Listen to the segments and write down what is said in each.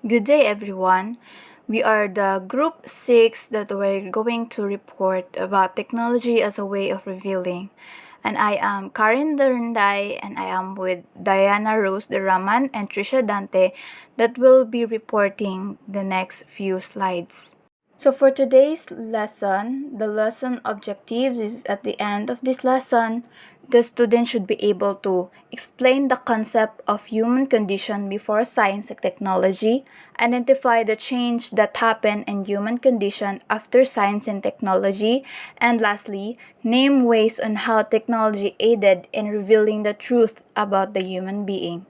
Good day, everyone. We are the group 6 that we're going to report about technology as a way of revealing. And I am Karin Durunday, and I am with Diana Rose de Raman and Trisha Dante that will be reporting the next few slides. So for today's lesson, the lesson objectives is at the end of this lesson, the student should be able to explain the concept of human condition before science and technology, identify the change that happened in human condition after science and technology, and lastly, name ways on how technology aided in revealing the truth about the human being.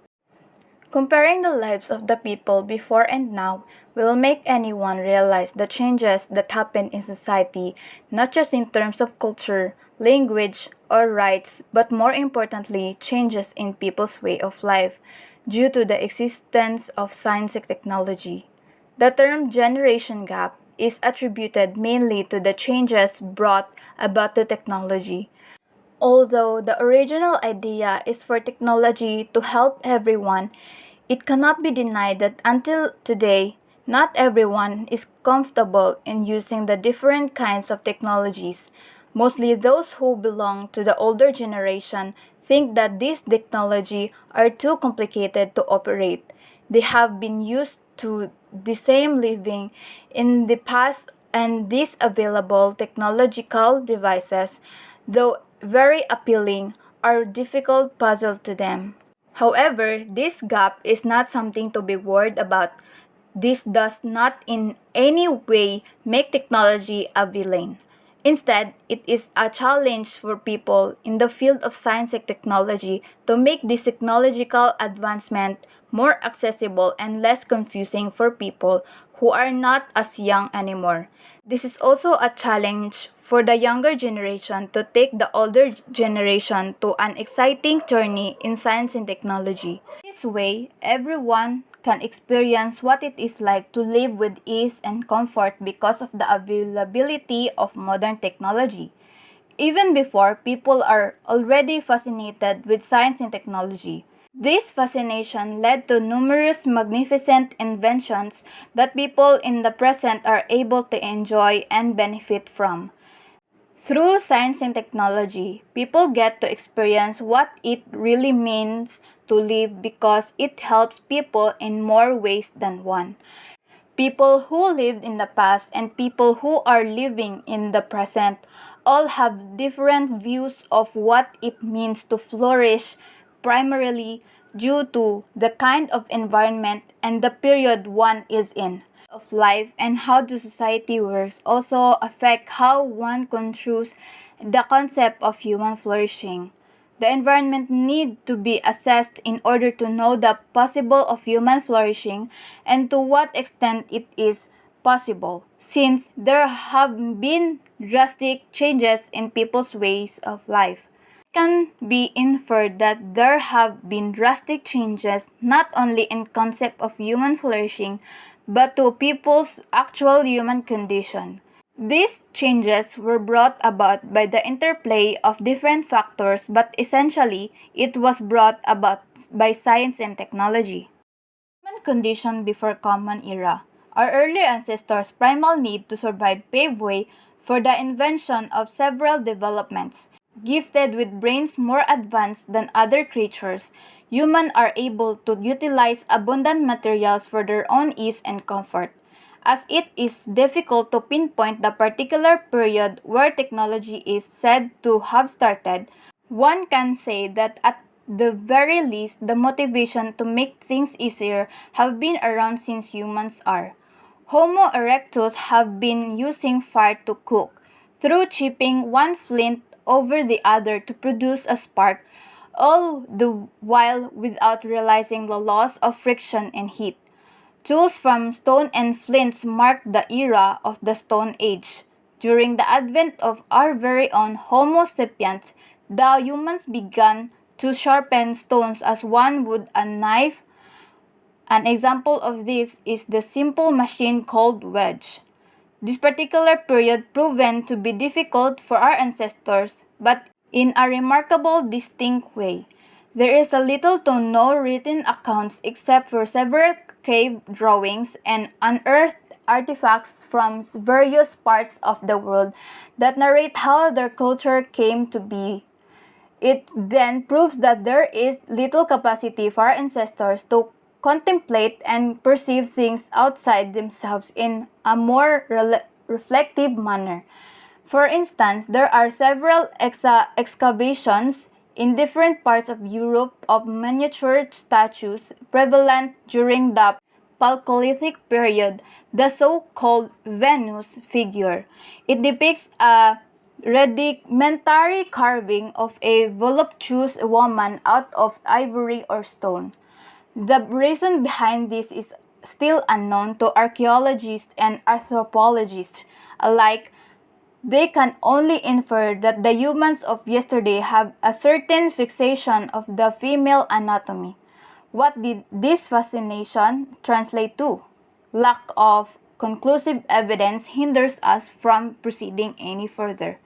Comparing the lives of the people before and now will make anyone realize the changes that happen in society, not just in terms of culture, language, or rights, but more importantly, changes in people's way of life due to the existence of science and technology. The term generation gap is attributed mainly to the changes brought about the technology. Although the original idea is for technology to help everyone, it cannot be denied that until today, not everyone is comfortable in using the different kinds of technologies. Mostly those who belong to the older generation think that these technology are too complicated to operate. They have been used to the same living in the past, and these available technological devices, though very appealing, are difficult puzzle to them. However, this gap is not something to be worried about. This does not in any way make technology a villain. Instead, it is a challenge for people in the field of science and technology to make this technological advancement more accessible and less confusing for people who are not as young anymore. This is also a challenge for the younger generation to take the older generation to an exciting journey in science and technology. This way, everyone can experience what it is like to live with ease and comfort because of the availability of modern technology. Even before, people are already fascinated with science and technology. This fascination led to numerous magnificent inventions that people in the present are able to enjoy and benefit from. Through science and technology, people get to experience what it really means to live because it helps people in more ways than one. People who lived in the past and people who are living in the present all have different views of what it means to flourish, primarily due to the kind of environment and the period one is in. Of life and how the society works also affect how one construes the concept of human flourishing. The environment need to be assessed in order to know the possible of human flourishing and to what extent it is possible, since there have been drastic changes in people's ways of life. It can be inferred that there have been drastic changes not only in concept of human flourishing but to people's actual human condition. These changes were brought about by the interplay of different factors, but essentially it was brought about by science and technology. Human condition before common era. Our early ancestors' primal need to survive paved way for the invention of several developments. Gifted with brains more advanced than other creatures, humans are able to utilize abundant materials for their own ease and comfort. As it is difficult to pinpoint the particular period where technology is said to have started, one can say that at the very least the motivation to make things easier have been around since humans are. Homo erectus have been using fire to cook, through chipping one flint over the other to produce a spark, all the while without realizing the loss of friction and heat. Tools from stone and flints marked the era of the Stone Age. During the advent of our very own Homo sapiens, the humans began to sharpen stones as one would a knife. An example of this is the simple machine called wedge. This particular period proven to be difficult for our ancestors, but in a remarkable distinct way. There is a little to no written accounts except for several cave drawings, and unearthed artifacts from various parts of the world that narrate how their culture came to be. It then proves that there is little capacity for our ancestors to contemplate and perceive things outside themselves in a more reflective manner. For instance, there are several excavations in different parts of Europe of miniature statues prevalent during the Chalcolithic period, the so-called Venus figure. It depicts a rudimentary carving of a voluptuous woman out of ivory or stone. The reason behind this is still unknown to archaeologists and anthropologists alike. They can only infer that the humans of yesterday have a certain fixation of the female anatomy. What did this fascination translate to? Lack of conclusive evidence hinders us from proceeding any further.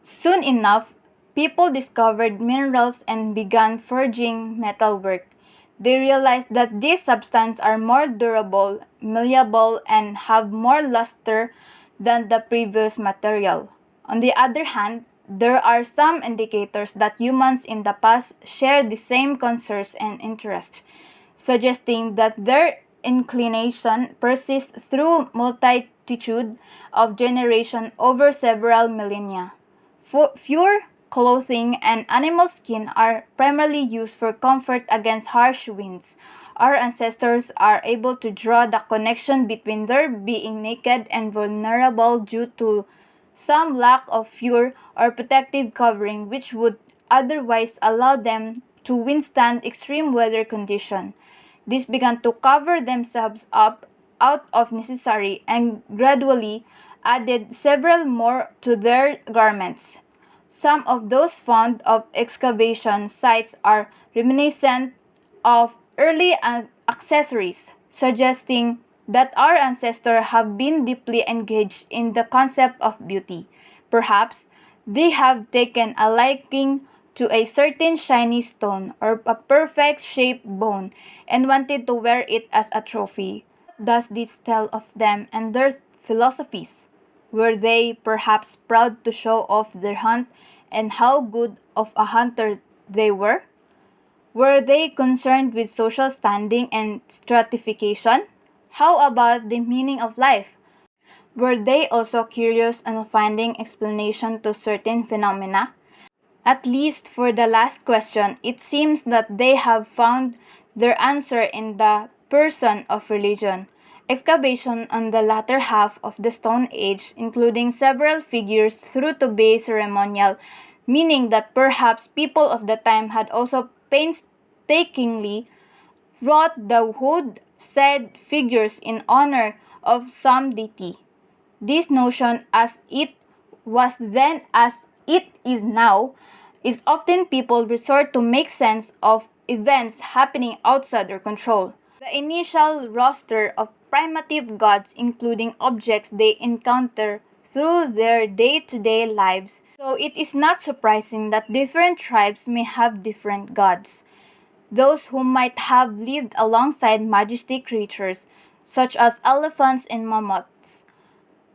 Soon enough, people discovered minerals and began forging metalwork. They realized that these substances are more durable, malleable, and have more luster than the previous material. On the other hand, there are some indicators that humans in the past shared the same concerns and interests, suggesting that their inclination persists through multitude of generations over several millennia. Fur, clothing, and animal skin are primarily used for comfort against harsh winds. Our ancestors are able to draw the connection between their being naked and vulnerable due to some lack of fur or protective covering which would otherwise allow them to withstand extreme weather conditions. These began to cover themselves up out of necessity and gradually added several more to their garments. Some of those found of excavation sites are reminiscent of early accessories, suggesting that our ancestors have been deeply engaged in the concept of beauty. Perhaps they have taken a liking to a certain shiny stone or a perfect shaped bone and wanted to wear it as a trophy. What does this tell of them and their philosophies? Were they perhaps proud to show off their hunt and how good of a hunter they were? Were they concerned with social standing and stratification? How about the meaning of life? Were they also curious on finding explanation to certain phenomena? At least for the last question, it seems that they have found their answer in the person of religion. Excavation on the latter half of the Stone Age, including several figures through to be ceremonial, meaning that perhaps people of the time had also painstakingly wrought the wood said figures in honor of some deity. This notion, as it was then as it is now, is often people resort to make sense of events happening outside their control. The initial roster of primitive gods including objects they encounter through their day-to-day lives, so it is not surprising that different tribes may have different gods. Those who might have lived alongside majestic creatures, such as elephants and mammoths,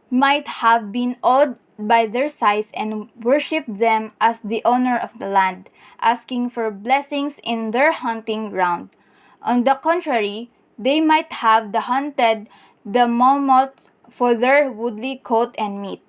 might have been awed by their size and worshipped them as the owner of the land, asking for blessings in their hunting ground. On the contrary, they might have hunted the mammoths for their woolly coat and meat,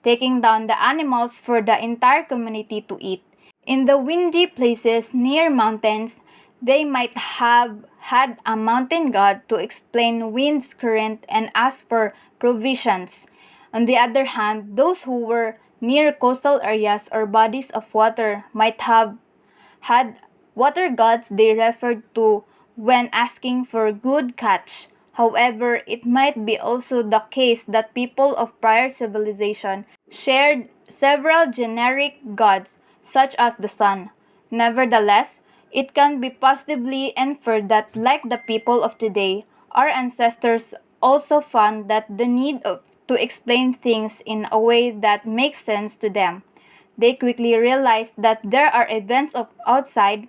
taking down the animals for the entire community to eat. In the windy places near mountains, they might have had a mountain god to explain wind's current and ask for provisions. On the other hand, those who were near coastal areas or bodies of water might have had water gods they referred to when asking for good catch. However, it might be also the case that people of prior civilization shared several generic gods, such as the sun. Nevertheless, it can be positively inferred that, like the people of today, our ancestors also found that the need to explain things in a way that makes sense to them. They quickly realized that there are events outside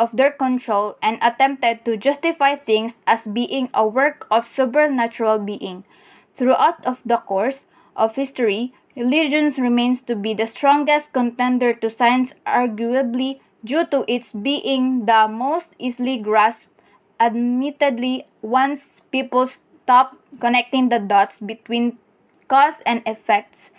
of their control and attempted to justify things as being a work of supernatural being. Throughout of the course of history, religion remains to be the strongest contender to science, arguably due to its being the most easily grasped. Admittedly, once people stop connecting the dots between cause and effects,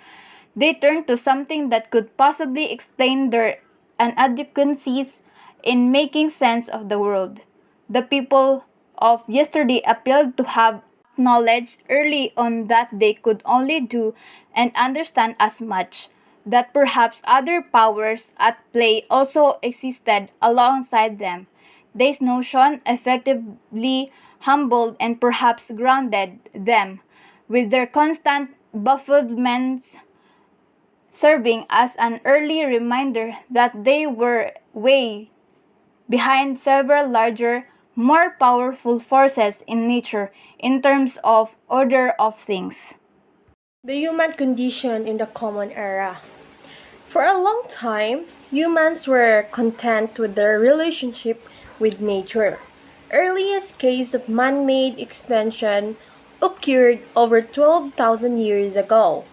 they turn to something that could possibly explain their inadequacies in making sense of the world. The people of yesterday appealed to have acknowledged early on that they could only do and understand as much, that perhaps other powers at play also existed alongside them. This notion effectively humbled and perhaps grounded them, with their constant bafflements serving as an early reminder that they were way behind several larger, more powerful forces in nature in terms of order of things. The human condition in the Common Era. For a long time, humans were content with their relationship with nature. Earliest case of man-made extension occurred over 12,000 years ago,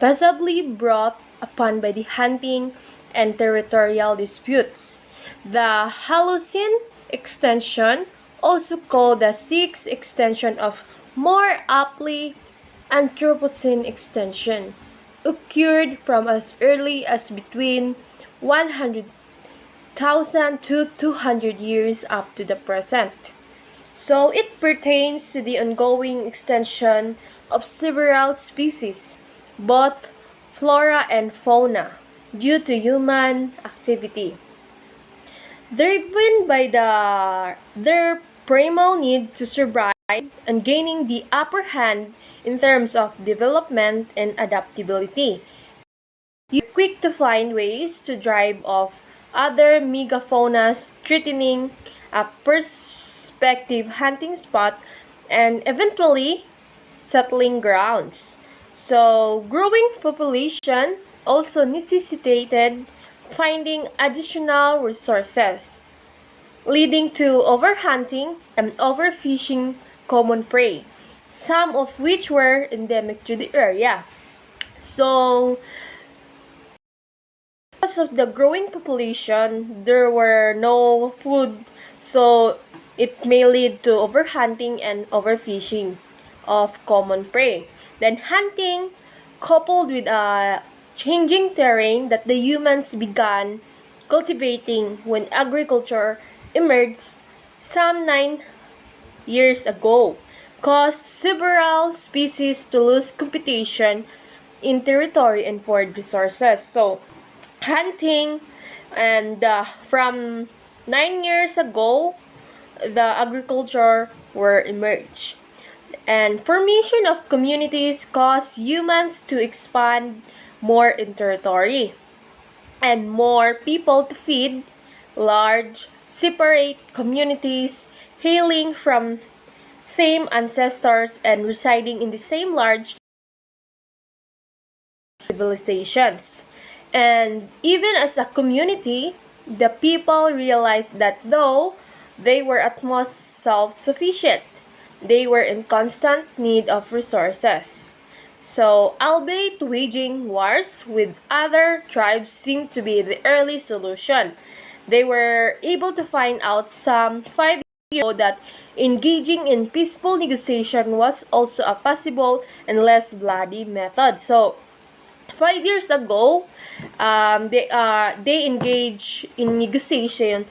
possibly brought upon by the hunting and territorial disputes. The Holocene extension, also called the sixth extension of more aptly Anthropocene extension, occurred from as early as between 100,000 to 200 years up to the present. So it pertains to the ongoing extension of several species, both flora and fauna, due to human activity. Driven by their primal need to survive and gaining the upper hand in terms of development and adaptability, you're quick to find ways to drive off other megafaunas, threatening a prospective hunting spot and eventually settling grounds. So, growing population also necessitated finding additional resources, leading to overhunting and overfishing common prey, some of which were endemic to the area. So, because of the growing population, there were no food, so it may lead to overhunting and overfishing of common prey. Then hunting, coupled with a changing terrain that the humans began cultivating when agriculture emerged some 9 years ago, caused several species to lose competition in territory and food resources. So, hunting and from 9 years ago, the agriculture were emerged. And formation of communities caused humans to expand more in territory and more people to feed large, separate communities hailing from same ancestors and residing in the same large civilizations. And even as a community, the people realized that though they were at most self-sufficient, they were in constant need of resources. So, albeit waging wars with other tribes seemed to be the early solution. They were able to find out some 5 years ago that engaging in peaceful negotiation was also a possible and less bloody method. So, 5 years ago, they engage in negotiation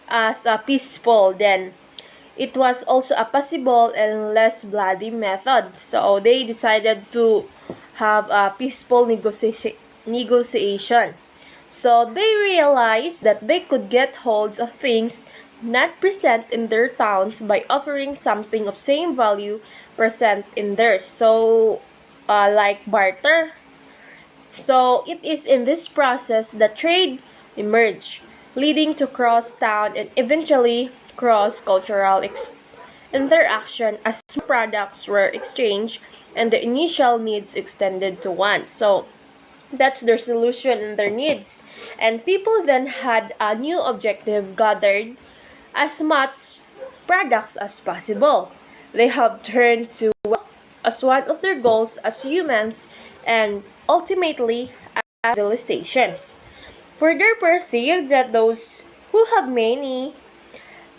as a peaceful. Then it was also a possible and less bloody method. So they decided to have a peaceful negotiation. So they realized that they could get holds of things not present in their towns by offering something of same value present in theirs. So, like barter. So, it is in this process that trade emerged, leading to cross-town and eventually cross-cultural interaction as products were exchanged and the initial needs extended to wants. So, That's their solution and their needs. And people then had a new objective: gathered as much products as possible. They have turned to wealth as one of their goals as humans, and ultimately as civilizations. Further perceive that those who have many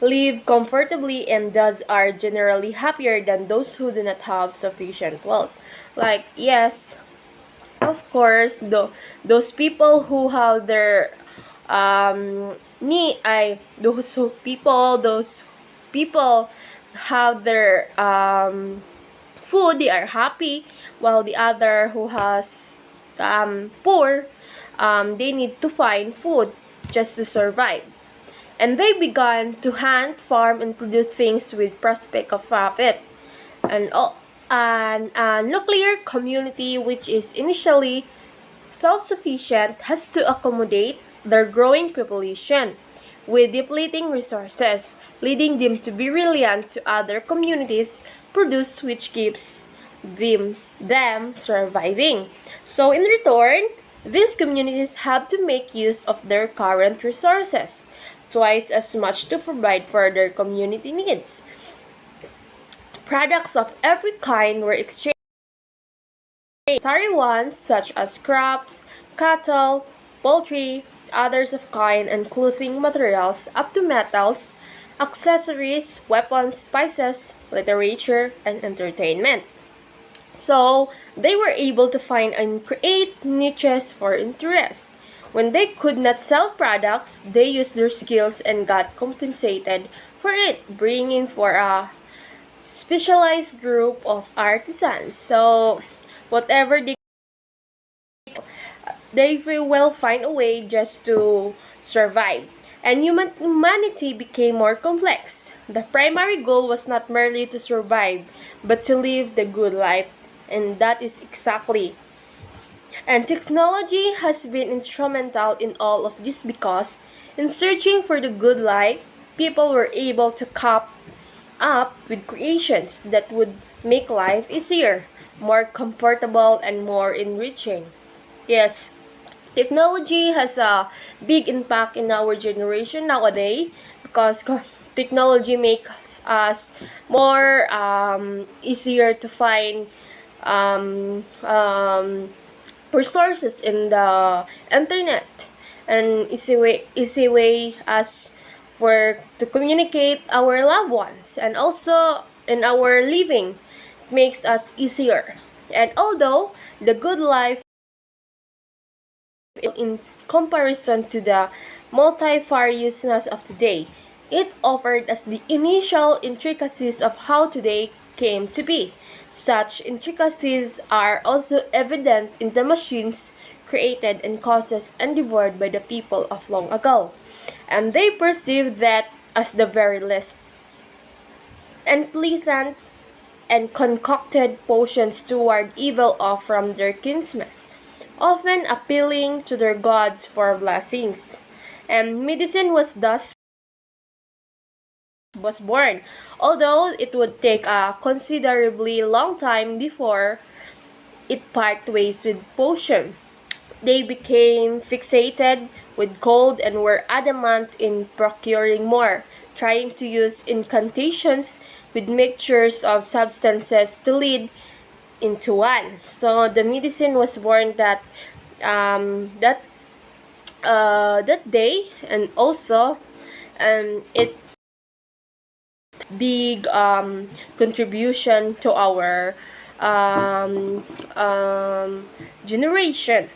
live comfortably and thus are generally happier than those who do not have sufficient wealth. Like, yes, of course, those people who have their those people have their food, they are happy, while the other who has poor, they need to find food just to survive. And they began to hunt, farm, and produce things with prospect of profit. And a nuclear community, which is initially self-sufficient, has to accommodate their growing population with depleting resources, leading them to be reliant to other communities produce, which keeps them surviving. So in return, these communities have to make use of their current resources, twice as much to provide for their community needs. Products of every kind were exchanged. Necessary ones such as crops, cattle, poultry, others of kind and clothing materials, up to metals, accessories, weapons, spices, literature, and entertainment. So they were able to find and create niches for interest. When they could not sell products, they used their skills and got compensated for it, bringing for a specialized group of artisans. So whatever they will find a way just to survive. And humanity became more complex. The primary goal was not merely to survive, but to live the good life. And that is exactly. And technology has been instrumental in all of this because, in searching for the good life, people were able to cope up with creations that would make life easier, more comfortable, and more enriching. Yes, technology has a big impact in our generation nowadays because technology makes us more easier to find um, um, resources in the internet, and easy way as for to communicate our loved ones, and also in our living it makes us easier. And although the good life in comparison to the multifariousness of today, it offered us the initial intricacies of how today came to be. Such intricacies are also evident in the machines created and causes endeavored by the people of long ago, and they perceive that as the very least and pleasant and concocted potions toward evil off from their kinsmen, often appealing to their gods for blessings. And medicine was born, although it would take a considerably long time before it part ways with potion. They became fixated with gold and were adamant in procuring more, trying to use incantations with mixtures of substances to lead into one. So the medicine was born um, that that day, and also it big contribution to our um, um, generation,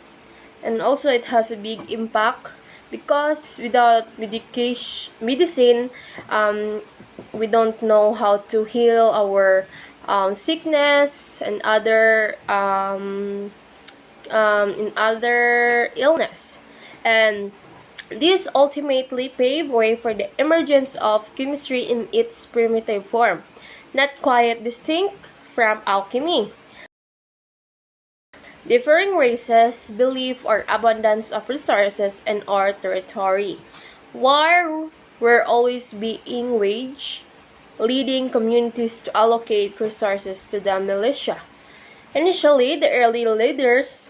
and also it has a big impact because without medicine, we don't know how to heal our sickness and other in other illness. And this ultimately paved way for the emergence of chemistry in its primitive form, not quite distinct from alchemy. Differing races, belief, or abundance of resources and or territory. War were always being waged, leading communities to allocate resources to the militia. Initially, the early leaders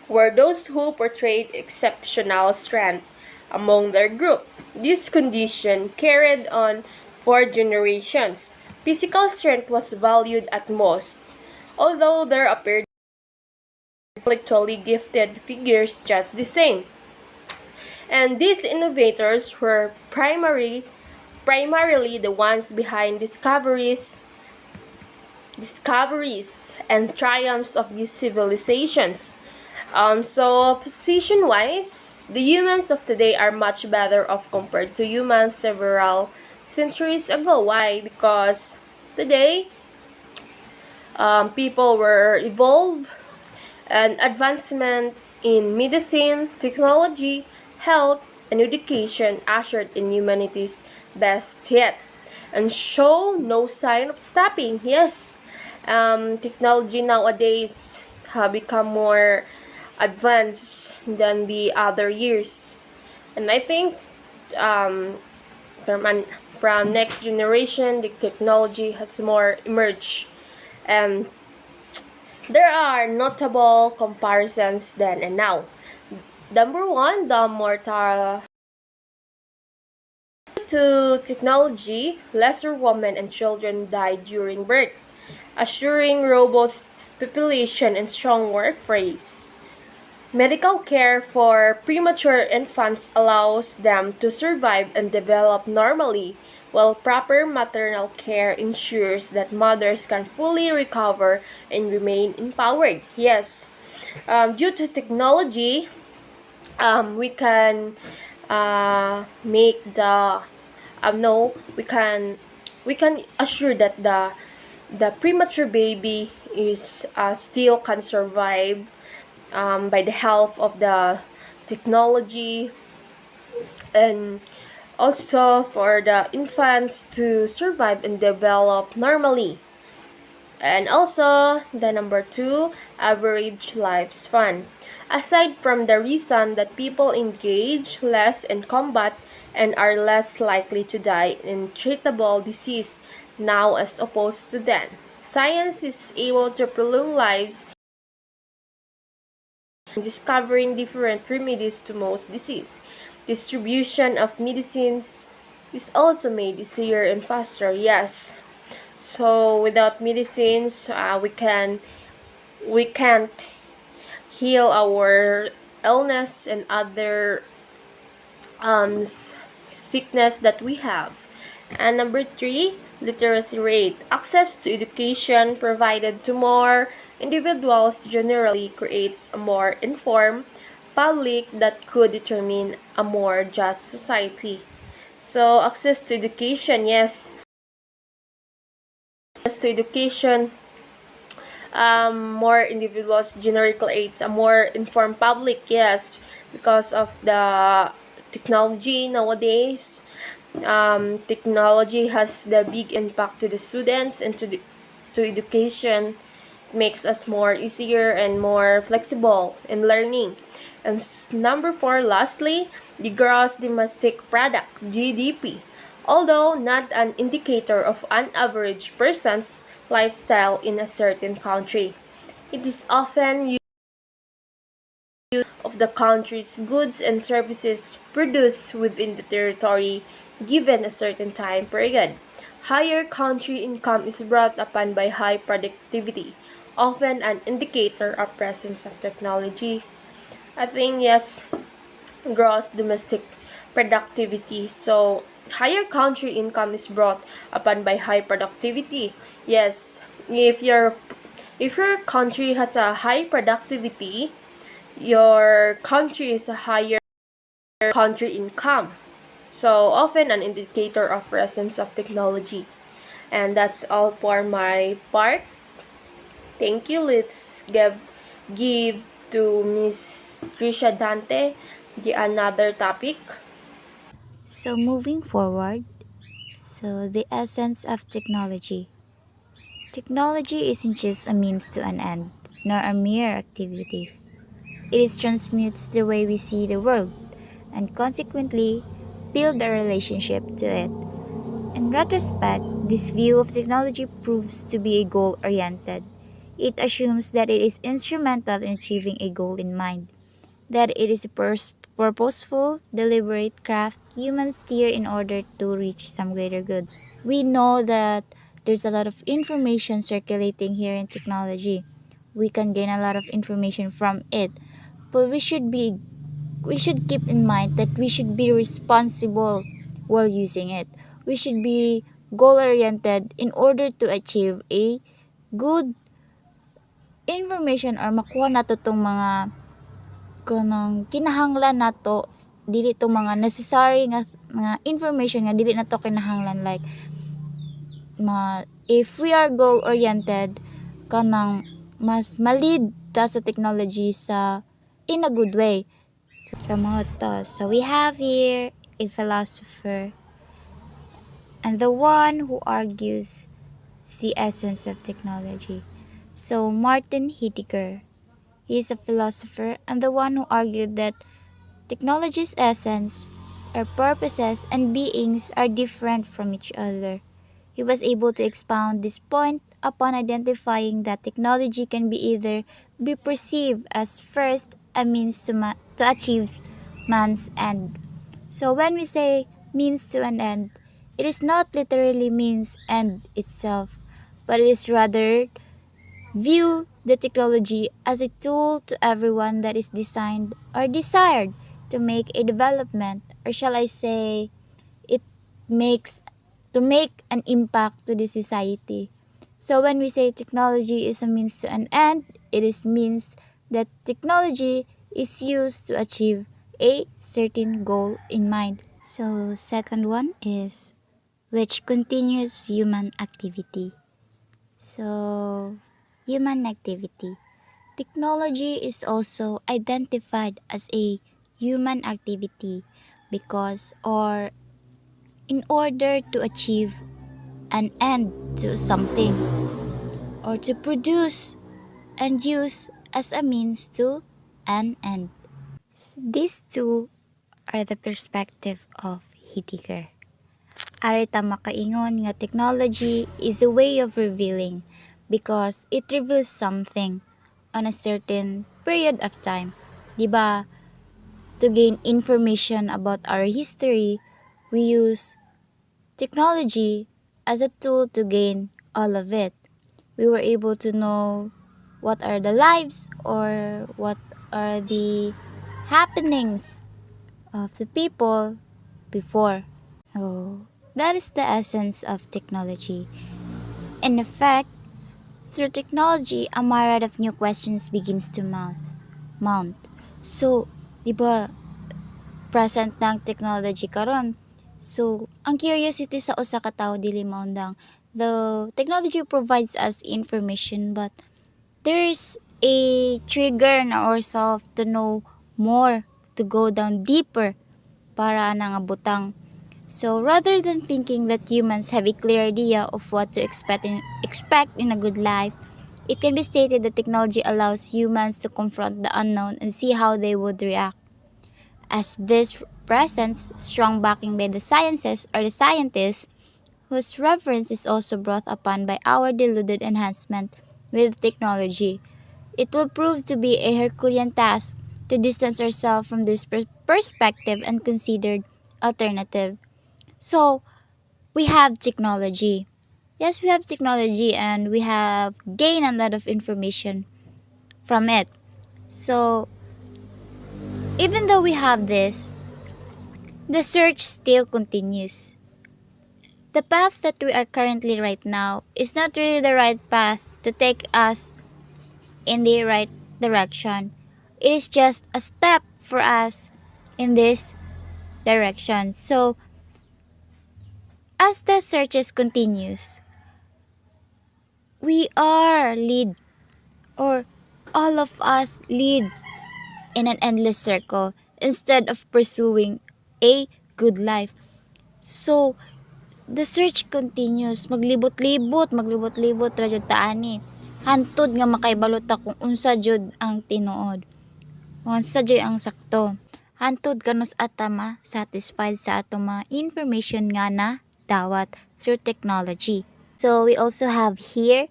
were those who portrayed exceptional strength among their group. This condition carried on for generations. Physical strength was valued at most, although there appeared intellectually gifted figures just the same. And these innovators were primarily the ones behind discoveries and triumphs of these civilizations. So position-wise, the humans of today are much better off compared to humans several centuries ago. Why? Because today, people were evolved, and advancement in medicine, technology, health, and education ushered in humanity's best yet, and show no sign of stopping. Yes, technology nowadays have become more advanced than the other years, and I think um, from next generation, the technology has more emerged, and there are notable comparisons then and now. Number one, the mortality to technology, lesser women and children died during birth, assuring robust population and strong workforce. Medical care for premature infants allows them to survive and develop normally, while proper maternal care ensures that mothers can fully recover and remain empowered. Yes, due to technology, we can make the no we can assure that the premature baby is still can survive by the help of the technology, and also for the infants to survive and develop normally. And also, the number two, average lifespan. Aside from the reason that people engage less in combat and are less likely to die in treatable disease now as opposed to then, science is able to prolong lives, discovering different remedies to most disease. Distribution of medicines is also made easier and faster. Yes. So without medicines, we can't heal our illness and other um, sickness that we have. And number three, literacy rate. Access to education provided to more individuals generally creates a more informed public that could determine a more just society. So access to education, yes. Access to education, more individuals generally creates a more informed public, yes, because of the technology nowadays. Technology has the big impact to the students and to education. It makes us more easier and more flexible in learning. And number four, lastly, the gross domestic product (GDP). Although not an indicator of an average person's lifestyle in a certain country, it is often used of the country's goods and services produced within the territory given a certain time period. Higher country income is brought upon by high productivity, often an indicator of presence of technology. I think yes, gross domestic productivity. So higher country income is brought upon by high productivity. Yes, if your country has a high productivity, your country is a higher country income. So often an indicator of presence of technology. And that's all for my part. Thank you. Let's give to Miss Trisha Dante the another topic. So, moving forward, the essence of technology. Technology isn't just a means to an end, nor a mere activity. It is transmutes the way we see the world, and consequently, build a relationship to it. In retrospect, this view of technology proves to be goal oriented. It assumes that it is instrumental in achieving a goal in mind, that it is a purposeful, deliberate craft humans steer in order to reach some greater good. We know that there's a lot of information circulating here in technology. We can gain a lot of information from it, but we should keep in mind that we should be responsible while using it. We should be goal oriented in order to achieve a good information or makuha nato tong mga kanang kinahanglan nato, dili to mga necessary nga information nga dili nato kinahanglan, like if we are goal oriented kanang mas malid ta sa technology sa in a good way. So mga to. So we have here a philosopher and the one who argues the essence of technology. So Martin Heidegger, he is a philosopher and the one who argued that technology's essence, our purposes and beings are different from each other. He was able to expound this point upon identifying that technology can be either be perceived as first a means to achieve man's end. So when we say means to an end, it is not literally means end itself, but it is rather view the technology as a tool to everyone that is designed or desired to make a development, or shall I say it makes to make an impact to the society. So when we say technology is a means to an end, it is means that technology is used to achieve a certain goal in mind. So second one is which continues human activity. So human activity. Technology is also identified as a human activity because or in order to achieve an end to something or to produce and use as a means to an end. These two are the perspective of Heidegger. Arita makaingon nga technology is a way of revealing because it reveals something on a certain period of time. Diba, to gain information about our history, we use technology as a tool to gain all of it. We were able to know what are the lives or what are the happenings of the people before. So that is the essence of technology. In effect, through technology, a myriad of new questions begins to mount. So, di ba, present ng technology karon. So, ang curiosity sa usa ka tawo dili maundang. The technology provides us information, but there's a trigger na ourselves to know more, to go down deeper para na nga butang. So rather than thinking that humans have a clear idea of what to expect in a good life, it can be stated that technology allows humans to confront the unknown and see how they would react. As this presents strong backing by the sciences or the scientists, whose reverence is also brought upon by our deluded enhancement with technology, it will prove to be a Herculean task to distance ourselves from this perspective and considered alternative. So, we have technology. Yes, we have technology and we have gained a lot of information from it. So, even though we have this, the search still continues. The path that we are currently right now is not really the right path to take us in the right direction. It is just a step for us in this direction. So, as the searches continues, we are lead or all of us lead in an endless circle instead of pursuing a good life. So, the search continues. Maglibot-libot ra jud ta ani. Hantod nga makaibalot ta kung unsa jud ang tinuod. Unsa jud ang sakto. Hantod kanus atama satisfied sa atong mga information nga na dawat through technology. So we also have here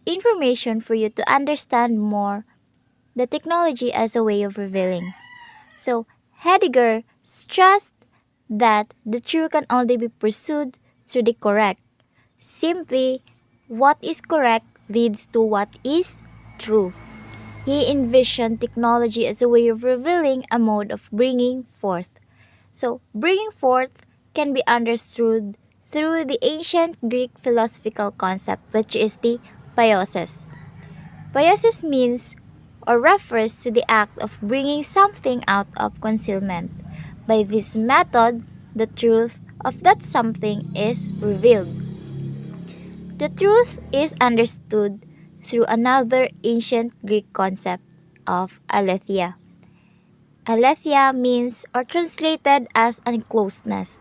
information for you to understand more the technology as a way of revealing. So, Heidegger stressed that the true can only be pursued through the correct. Simply, what is correct leads to what is true. He envisioned technology as a way of revealing a mode of bringing forth. So, bringing forth can be understood through the ancient Greek philosophical concept, which is the poiesis. Poiesis means or refers to the act of bringing something out of concealment. By this method, the truth of that something is revealed. The truth is understood through another ancient Greek concept of aletheia. Aletheia means or translated as unclosedness,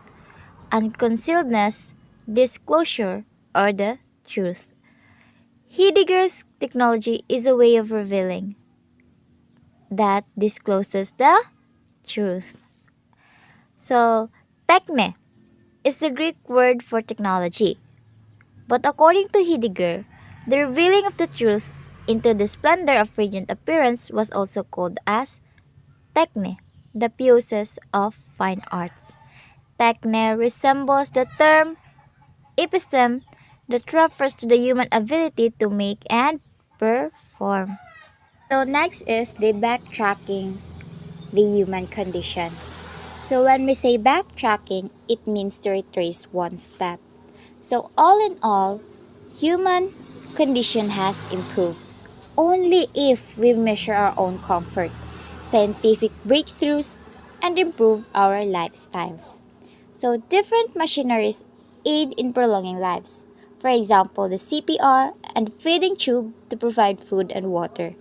unconcealedness, disclosure, or the truth. Heidegger's technology is a way of revealing that discloses the truth. So, techne is the Greek word for technology. But according to Heidegger, the revealing of the truth into the splendor of radiant appearance was also called as techne, the poiesis of fine arts. Techne resembles the term episteme that refers to the human ability to make and perform. So next is the backtracking the human condition. So when we say backtracking, it means to retrace one step. So all in all, human condition has improved only if we measure our own comfort, scientific breakthroughs, and improve our lifestyles. So different machineries aid in prolonging lives. For example, the CPR and feeding tube to provide food and water,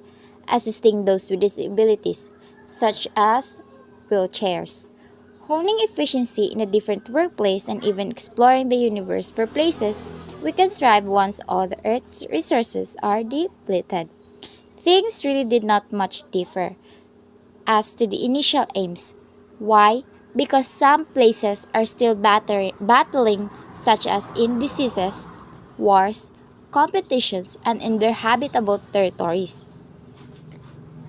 assisting those with disabilities, such as wheelchairs. Honing efficiency in a different workplace and even exploring the universe for places we can thrive once all the Earth's resources are depleted. Things really did not much differ as to the initial aims. Why? Because some places are still battling, such as in diseases, wars, competitions, and in their habitable territories.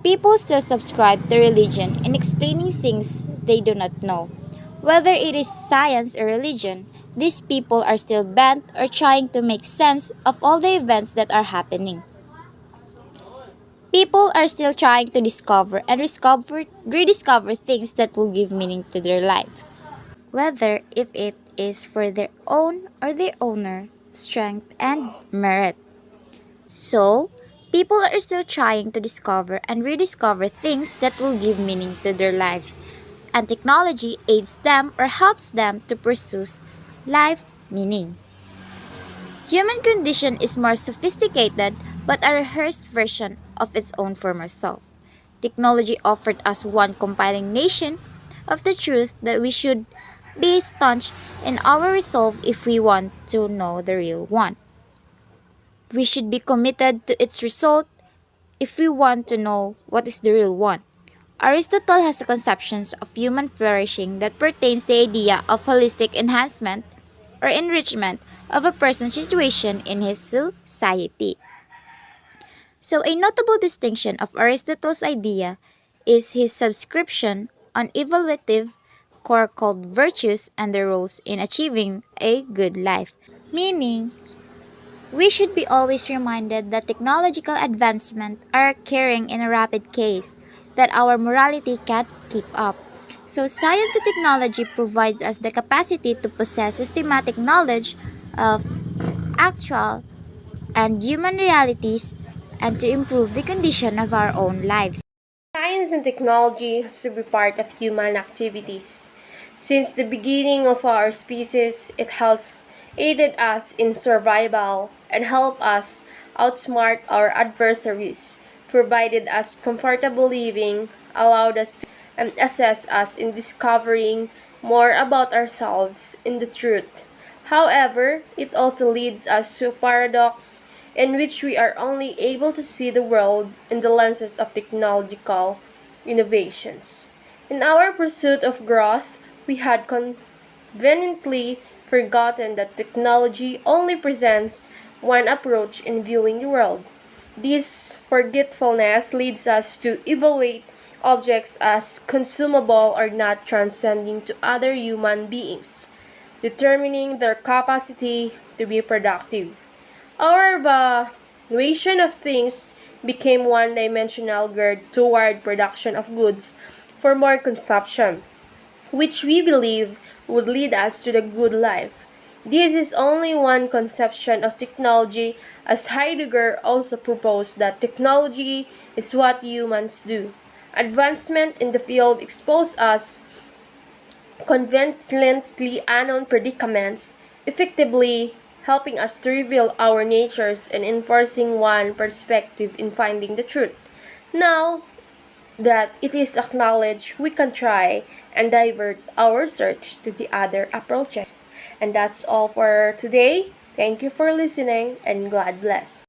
People still subscribe to religion in explaining things they do not know. Whether it is science or religion, these people are still bent or trying to make sense of all the events that are happening. People are still trying to discover and rediscover things that will give meaning to their life, whether if it is for their own or their owner, strength and merit. So, people are still trying to discover and rediscover things that will give meaning to their life, and technology aids them or helps them to pursue life meaning. Human condition is more sophisticated but a rehearsed version of its own former self. Technology offered us one compiling nation of the truth that we should be staunch in our resolve if we want to know the real one. We should be committed to its result if we want to know what is the real one. Aristotle has a conception of human flourishing that pertains the idea of holistic enhancement or enrichment of a person's situation in his society. So, a notable distinction of Aristotle's idea is his subscription on evaluative core called virtues and their roles in achieving a good life. Meaning, we should be always reminded that technological advancement are occurring in a rapid pace, that our morality can't keep up. So science and technology provides us the capacity to possess systematic knowledge of actual and human realities and to improve the condition of our own lives. Science and technology has to be part of human activities. Since the beginning of our species, it has aided us in survival and helped us outsmart our adversaries, provided us comfortable living, allowed us to assess us in discovering more about ourselves in the truth. However, it also leads us to a paradox in which we are only able to see the world in the lenses of technological innovations. In our pursuit of growth, we had conveniently forgotten that technology only presents one approach in viewing the world. This forgetfulness leads us to evaluate objects as consumable or not, transcending to other human beings, determining their capacity to be productive. Our valuation of things became one-dimensional, geared toward production of goods for more consumption, which we believe would lead us to the good life. This is only one conception of technology, as Heidegger also proposed that technology is what humans do. Advancement in the field expose us conveniently unknown predicaments, effectively helping us to reveal our natures and enforcing one perspective in finding the truth. Now that it is acknowledged, we can try and divert our search to the other approaches. And that's all for today. Thank you for listening and God bless.